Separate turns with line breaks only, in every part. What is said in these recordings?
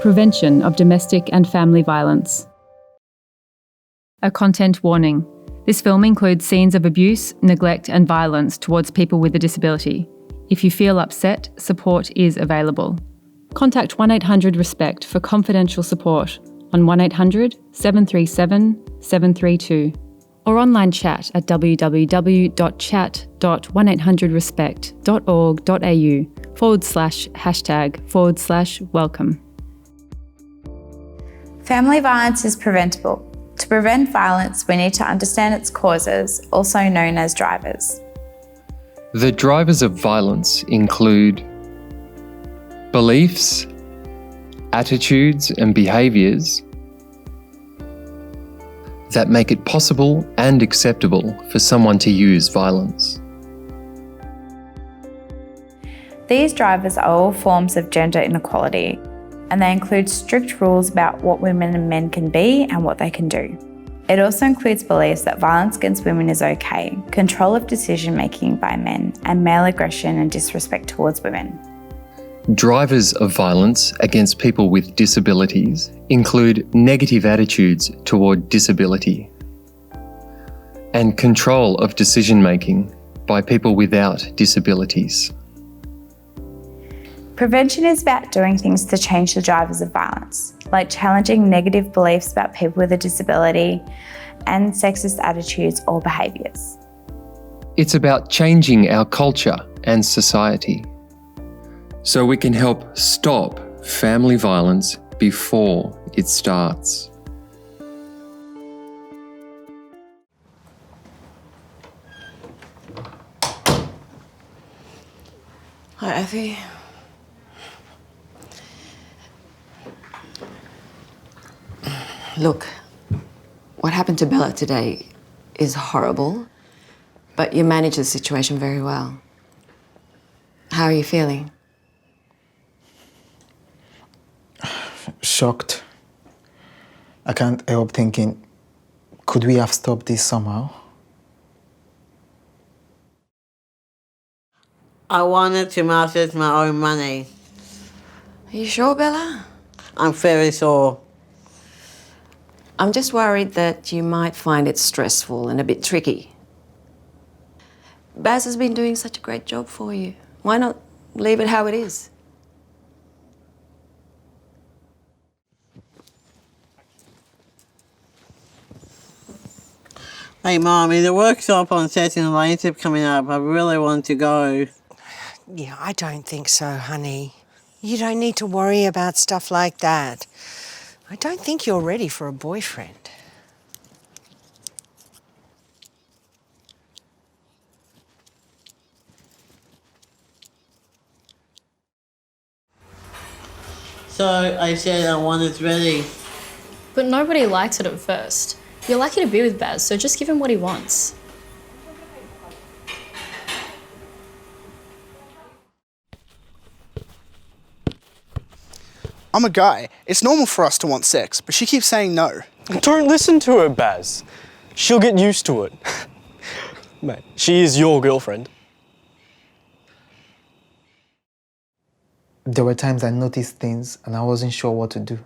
prevention of domestic and family violence. A content warning. This film includes scenes of abuse, neglect and violence towards people with a disability. If you feel upset, support is available. Contact 1800-RESPECT for confidential support on 1800-737-732 or online chat at www.chat.1800respect.org.au/#welcome.
Family violence is preventable. To prevent violence, we need to understand its causes, also known as drivers.
The drivers of violence include beliefs, attitudes and behaviours that make it possible and acceptable for someone to use violence.
These drivers are all forms of gender inequality, and they include strict rules about what women and men can be and what they can do. It also includes beliefs that violence against women is okay, control of decision-making by men, and male aggression and disrespect towards women.
Drivers of violence against people with disabilities include negative attitudes toward disability and control of decision-making by people without disabilities.
Prevention is about doing things to change the drivers of violence, like challenging negative beliefs about people with a disability and sexist attitudes or behaviours.
It's about changing our culture and society so we can help stop family violence before it starts.
Hi, Effie. Look, what happened to Bella today is horrible, but you managed the situation very well. How are you feeling?
Shocked. I can't help thinking, could we have stopped this somehow?
I wanted to manage my own money.
Are you sure, Bella?
I'm very sure.
I'm just worried that you might find it stressful and a bit tricky. Baz has been doing such a great job for you. Why not leave it how it is?
Hey, Mommy, the workshop on setting a relationship coming up. I really want to go.
Yeah, I don't think so, honey. You don't need to worry about stuff like that. I don't think you're ready for a boyfriend.
So I said I wanted ready.
But nobody liked it at first. You're lucky to be with Baz, so just give him what he wants.
I'm a guy. It's normal for us to want sex, but she keeps saying no.
Don't listen to her, Baz. She'll get used to it. Mate, she is your girlfriend.
There were times I noticed things and I wasn't sure what to do.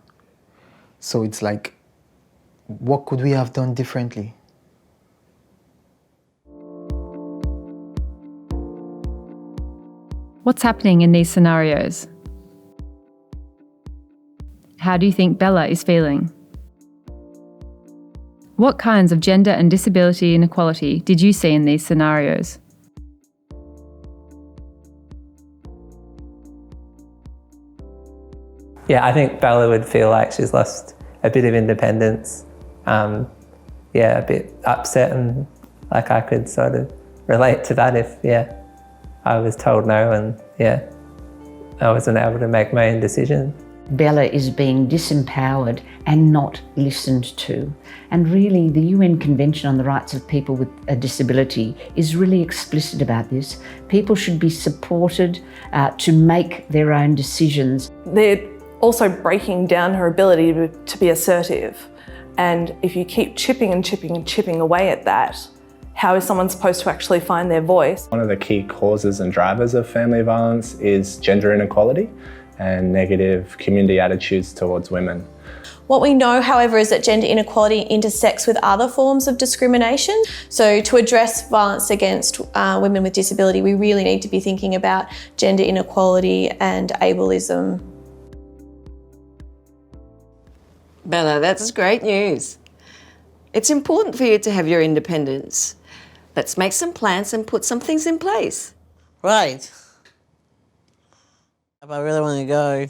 So it's like, what could we have done differently?
What's happening in these scenarios? How do you think Bella is feeling? What kinds of gender and disability inequality did you see in these scenarios?
Yeah, I think Bella would feel like she's lost a bit of independence. A bit upset, and like I could sort of relate to that if, I was told no and, I wasn't able to make my own decision.
Bella is being disempowered and not listened to. And really, the UN Convention on the Rights of People with a Disability is really explicit about this. People should be supported to make their own decisions.
They're also breaking down her ability to be assertive. And if you keep chipping and chipping and chipping away at that, how is someone supposed to actually find their voice?
One of the key causes and drivers of family violence is gender inequality. and negative community attitudes towards women.
What we know, however, is that gender inequality intersects with other forms of discrimination. So to address violence against women with disability, we really need to be thinking about gender inequality and ableism.
Bella, that's great news. It's important for you to have your independence. Let's make some plans and put some things in place.
Right. If I really want to go.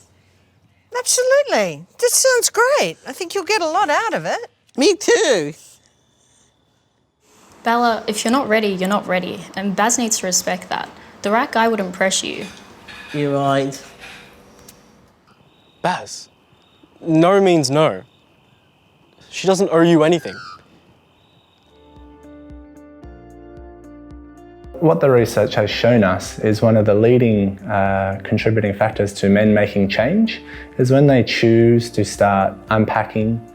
Absolutely. This sounds great. I think you'll get a lot out of it.
Me too.
Bella, if you're not ready, you're not ready. And Baz needs to respect that. The right guy would impress you.
You're right.
Baz, no means no. She doesn't owe you anything.
What the research has shown us is one of the leading contributing factors to men making change is when they choose to start unpacking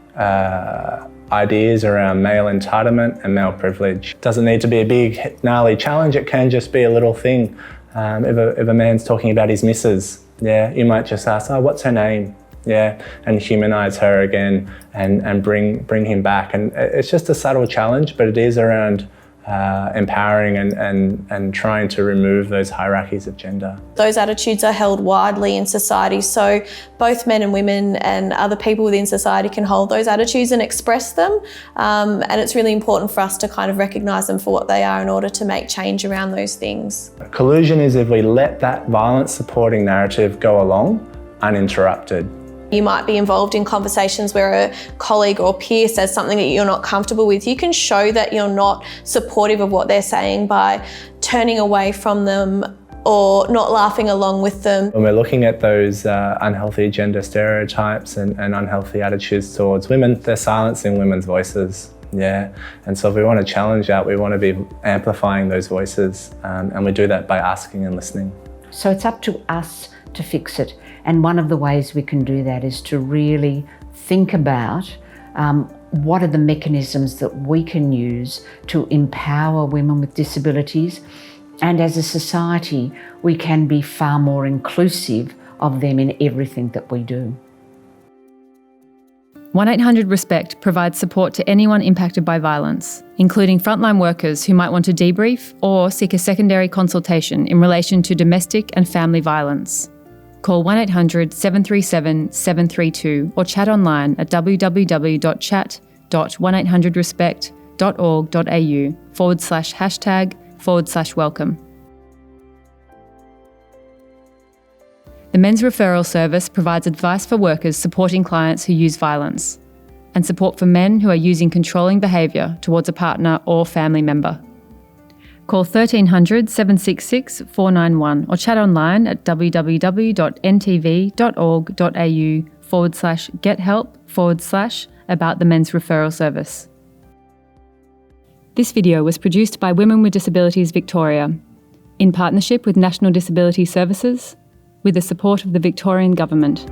ideas around male entitlement and male privilege. It doesn't need to be a big, gnarly challenge, it can just be a little thing. If a man's talking about his missus, yeah, you might just ask, oh, what's her name? Yeah, and humanise her again and bring him back. And it's just a subtle challenge, but it is around empowering and trying to remove those hierarchies of gender.
Those attitudes are held widely in society, so both men and women and other people within society can hold those attitudes and express them, and it's really important for us to kind of recognise them for what they are in order to make change around those things.
Collusion is if we let that violence supporting narrative go along uninterrupted.
You might be involved in conversations where a colleague or peer says something that you're not comfortable with. You can show that you're not supportive of what they're saying by turning away from them or not laughing along with them.
When we're looking at those unhealthy gender stereotypes and unhealthy attitudes towards women, they're silencing women's voices. Yeah, and so if we want to challenge that, we want to be amplifying those voices, and we do that by asking and listening.
So it's up to us to fix it. And one of the ways we can do that is to really think about what are the mechanisms that we can use to empower women with disabilities. And as a society, we can be far more inclusive of them in everything that we do.
1-800-RESPECT provides support to anyone impacted by violence, including frontline workers who might want to debrief or seek a secondary consultation in relation to domestic and family violence. Call 1-800-737-732 or chat online at www.chat.1800respect.org.au/#/welcome. The Men's Referral Service provides advice for workers supporting clients who use violence and support for men who are using controlling behaviour towards a partner or family member. Call 1300 766 491 or chat online at www.ntv.org.au/gethelp/about the Men's Referral Service. This video was produced by Women with Disabilities Victoria in partnership with National Disability Services with the support of the Victorian Government.